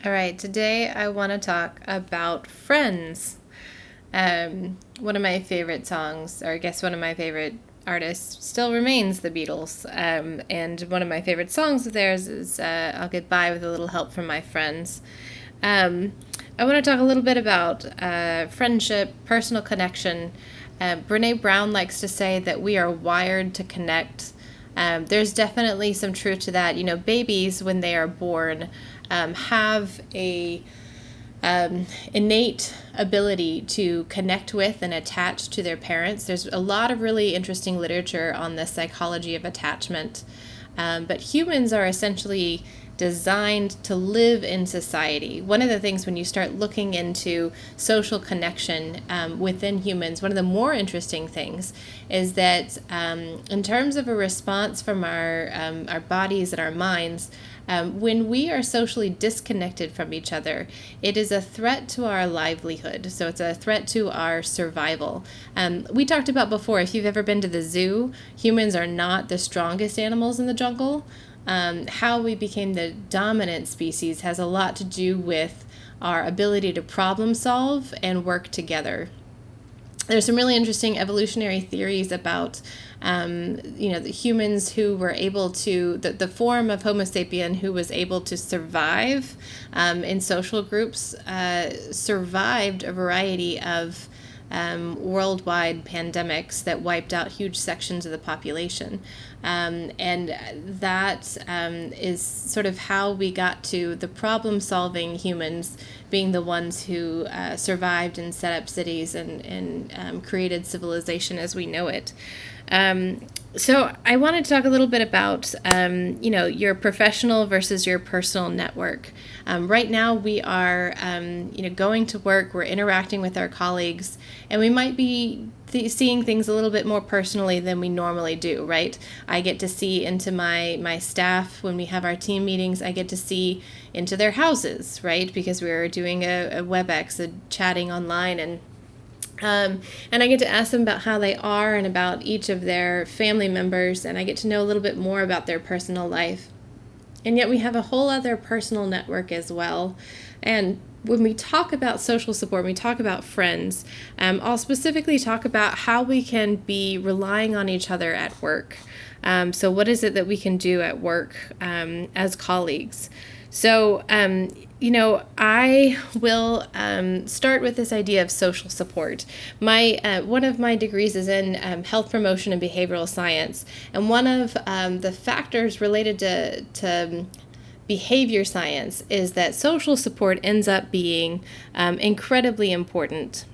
All right, today I want to talk about Friends. One of my favorite songs, or I guess one of my favorite artists, still remains the Beatles. And one of my favorite songs of theirs is I'll Get By with a Little Help from My Friends. Um, I want to talk a little bit about friendship, personal connection. Brene Brown likes to say that we are wired to connect. There's definitely some truth to that. You know, babies, when they are born, have a innate ability to connect with and attach to their parents. There's a lot of really interesting literature on the psychology of attachment. But humans are essentially designed to live in society. One of the things when you start looking into social connection within humans, one of the more interesting things is that in terms of a response from our bodies and our minds, when we are socially disconnected from each other, it is a threat to our livelihood. So it's a threat to our survival. We talked about before, if you've ever been to the zoo, humans are not the strongest animals in the jungle. How we became the dominant species has a lot to do with our ability to problem solve and work together. There's some really interesting evolutionary theories about, the humans who were able to, the form of Homo sapien who was able to survive in social groups, survived a variety of worldwide pandemics that wiped out huge sections of the population. And that is sort of how we got to the problem-solving humans being the ones who survived and set up cities and created civilization as we know it. So I wanted to talk a little bit about, your professional versus your personal network. Right now we are, going to work, we're interacting with our colleagues, and we might be seeing things a little bit more personally than we normally do, right? I get to see into my staff when we have our team meetings. I get to see into their houses, right? Because we're doing a WebEx, a chatting online, and I get to ask them about how they are and about each of their family members, and I get to know a little bit more about their personal life. And yet we have a whole other personal network as well. And when we talk about social support, when we talk about friends, I'll specifically talk about how we can be relying on each other at work. So what is it that we can do at work as colleagues? So, I will start with this idea of social support. One of my degrees is in health promotion and behavioral science, and one of the factors related to behavior science is that social support ends up being incredibly important.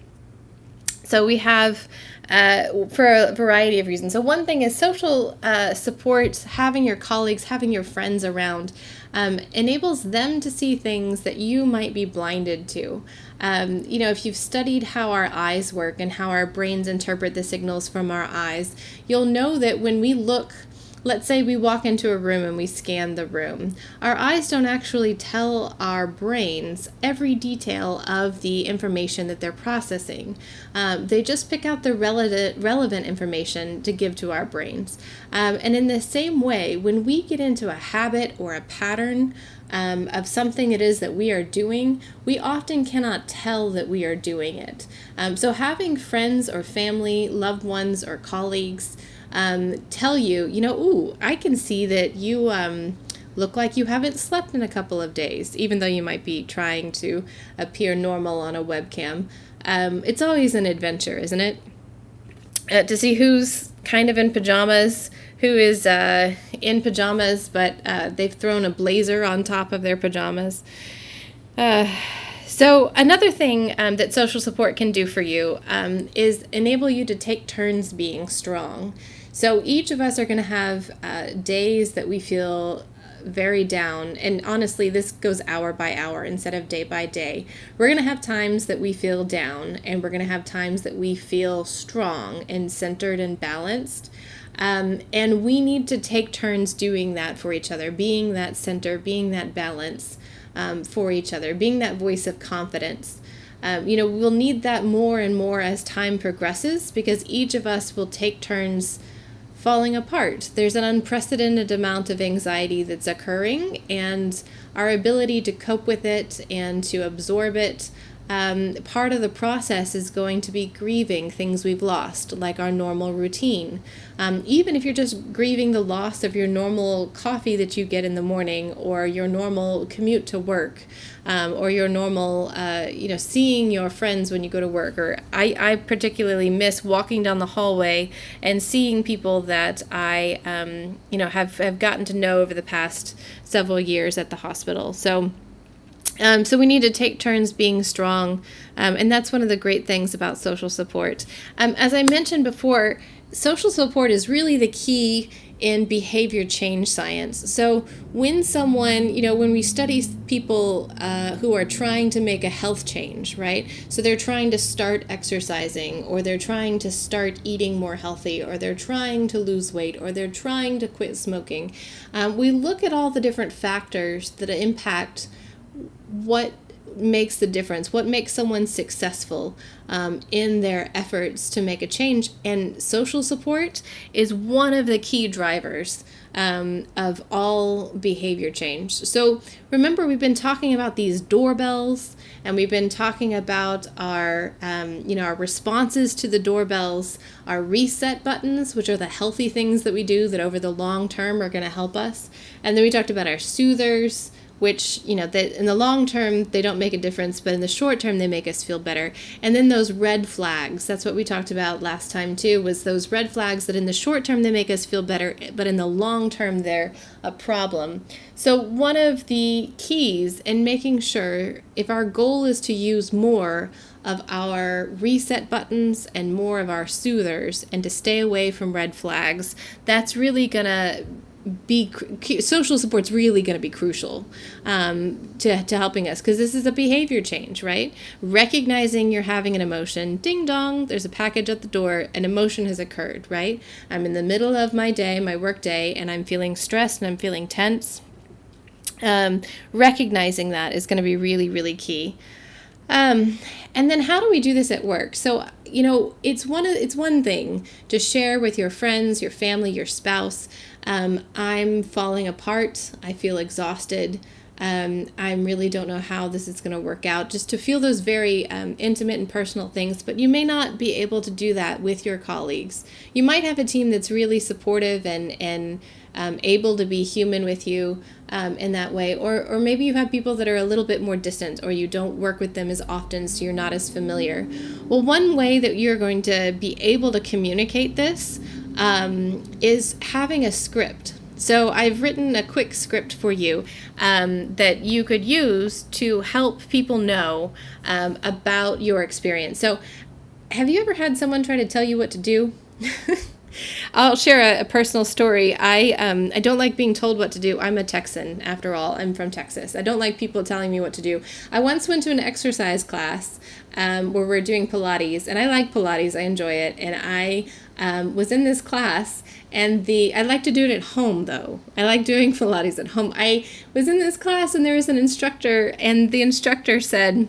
So we have, for a variety of reasons. So one thing is social support, having your colleagues, having your friends around, enables them to see things that you might be blinded to. If you've studied how our eyes work and how our brains interpret the signals from our eyes, you'll know that when we look, let's say we walk into a room and we scan the room. Our eyes don't actually tell our brains every detail of the information that they're processing. They just pick out the relevant information to give to our brains. And in the same way, when we get into a habit or a pattern of something it is that we are doing, we often cannot tell that we are doing it. So having friends or family, loved ones or colleagues tell you, ooh, I can see that you look like you haven't slept in a couple of days, even though you might be trying to appear normal on a webcam. It's always an adventure, isn't it? To see who's kind of in pajamas, who is in pajamas, but they've thrown a blazer on top of their pajamas. So another thing that social support can do for you is enable you to take turns being strong. So each of us are going to have days that we feel very down, and honestly this goes hour by hour instead of day by day. We're going to have times that we feel down, and we're going to have times that we feel strong and centered and balanced. And we need to take turns doing that for each other, being that center, being that balance for each other, being that voice of confidence. We'll need that more and more as time progresses, because each of us will take turns falling apart. There's an unprecedented amount of anxiety that's occurring, and our ability to cope with it and to absorb it, part of the process is going to be grieving things we've lost, like our normal routine. Even if you're just grieving the loss of your normal coffee that you get in the morning, or your normal commute to work, or your normal, seeing your friends when you go to work. Or I particularly miss walking down the hallway and seeing people that I, have gotten to know over the past several years at the hospital. So we need to take turns being strong, and that's one of the great things about social support. As I mentioned before, social support is really the key in behavior change science. So when someone, when we study people who are trying to make a health change, right? So they're trying to start exercising, or they're trying to start eating more healthy, or they're trying to lose weight, or they're trying to quit smoking. We look at all the different factors that impact what makes the difference, what makes someone successful in their efforts to make a change. And social support is one of the key drivers of all behavior change. So remember, we've been talking about these doorbells, and we've been talking about our responses to the doorbells, our reset buttons, which are the healthy things that we do that over the long term are going to help us. And then we talked about our soothers, which, that in the long term, they don't make a difference, but in the short term, they make us feel better. And then those red flags, that's what we talked about last time too, was those red flags that in the short term, they make us feel better, but in the long term, they're a problem. So one of the keys in making sure, if our goal is to use more of our reset buttons and more of our soothers, and to stay away from red flags, that's really going to social support's really going to be crucial to helping us, because this is a behavior change, right? Recognizing you're having an emotion, ding dong, there's a package at the door, an emotion has occurred, right? I'm in the middle of my day, my work day, and I'm feeling stressed and I'm feeling tense. Recognizing that is going to be really, really key. And then how do we do this at work? So, it's one thing to share with your friends, your family, your spouse. I'm falling apart. I feel exhausted. I really don't know how this is going to work out. Just to feel those very intimate and personal things, but you may not be able to do that with your colleagues. You might have a team that's really supportive and able to be human with you in that way, or maybe you have people that are a little bit more distant, or you don't work with them as often, so you're not as familiar. Well, one way that you're going to be able to communicate this is having a script. So I've written a quick script for you that you could use to help people know about your experience. So have you ever had someone try to tell you what to do? I'll share a personal story. I don't like being told what to do. I'm a Texan, after all. I'm from Texas. I don't like people telling me what to do. I once went to an exercise class where we're doing Pilates, and I like Pilates. I enjoy it. And I was in this class, and I like to do it at home, though. I like doing Pilates at home. I was in this class, and there was an instructor, and the instructor said,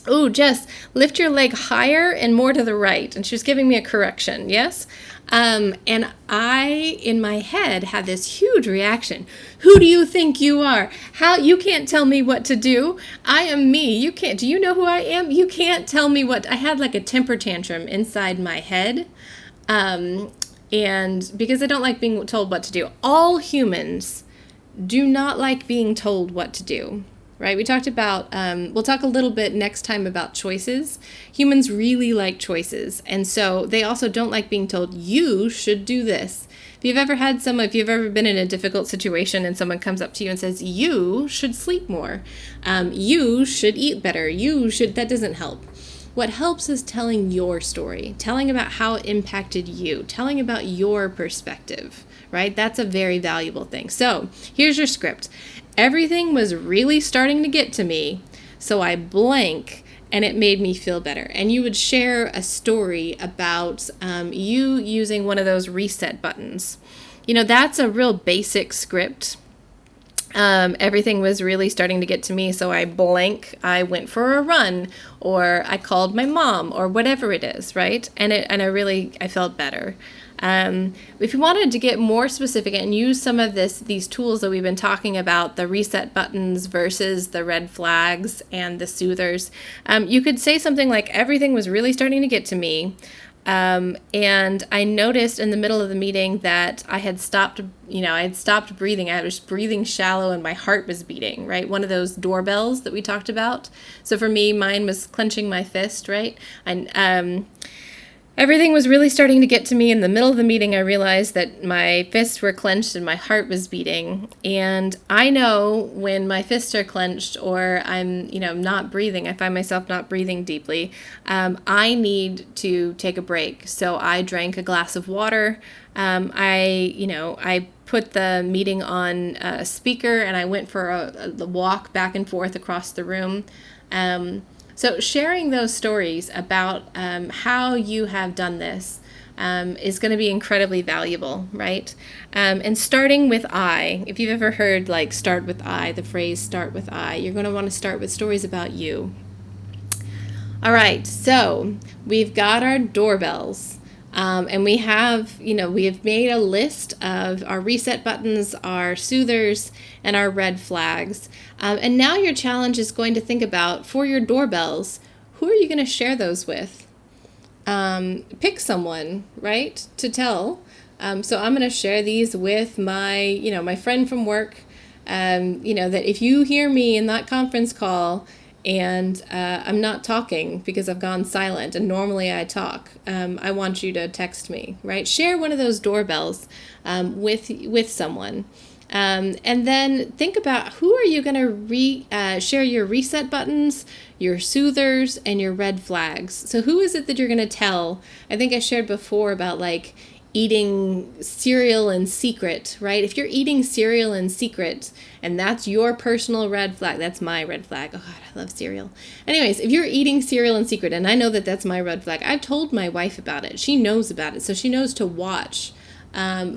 "Oh, Jess, lift your leg higher and more to the right." And she was giving me a correction, yes? And I, in my head, had this huge reaction. Who do you think you are? How you can't tell me what to do? I am me. You can't. Do you know who I am? You can't tell me what. I had like a temper tantrum inside my head. And because I don't like being told what to do. All humans do not like being told what to do. Right? We talked about, we'll talk a little bit next time about choices. Humans really like choices. And so they also don't like being told, you should do this. If you've ever been in a difficult situation and someone comes up to you and says, you should sleep more, you should eat better, that doesn't help. What helps is telling your story, telling about how it impacted you, telling about your perspective, right? That's a very valuable thing. So here's your script. Everything was really starting to get to me, so I blank, and it made me feel better. And you would share a story about you using one of those reset buttons. That's a real basic script. Everything was really starting to get to me, so I went for a run, or I called my mom, or whatever it is, right? And I felt better. If you wanted to get more specific and use some of these tools that we've been talking about, the reset buttons versus the red flags and the soothers, you could say something like, everything was really starting to get to me. And I noticed in the middle of the meeting that I had stopped breathing. I was breathing shallow and my heart was beating, right? One of those doorbells that we talked about. So for me, mine was clenching my fist, right? And, everything was really starting to get to me. In the middle of the meeting, I realized that my fists were clenched and my heart was beating. And I know when my fists are clenched or I'm, not breathing, I find myself not breathing deeply, I need to take a break. So I drank a glass of water. I put the meeting on a speaker and I went for a walk back and forth across the room. So sharing those stories about how you have done this is going to be incredibly valuable, right? And starting with I, if you've ever heard start with I, the phrase start with I, you're going to want to start with stories about you. All right, so we've got our doorbells. And we have made a list of our reset buttons, our soothers, and our red flags. And now your challenge is going to think about, for your doorbells, who are you going to share those with? Pick someone, right, to tell. So I'm going to share these with my friend from work, that if you hear me in that conference call, and I'm not talking because I've gone silent, and normally I talk, I want you to text me, right? Share one of those doorbells with someone. And then think about, who are you going to share your reset buttons, your soothers, and your red flags. So who is it that you're going to tell? I think I shared before about eating cereal in secret, right? If you're eating cereal in secret and that's your personal red flag, that's my red flag. Oh God, I love cereal. Anyways, if you're eating cereal in secret, and I know that that's my red flag, I've told my wife about it. She knows about it. So she knows to watch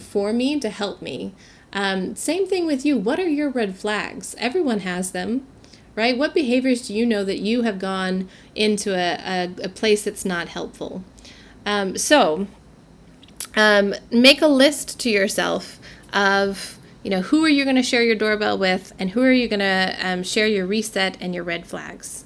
for me, to help me. Same thing with you. What are your red flags? Everyone has them, right? What behaviors do you know that you have gone into a place that's not helpful? Make a list to yourself of, who are you going to share your doorbell with, and who are you going to share your reset and your red flags.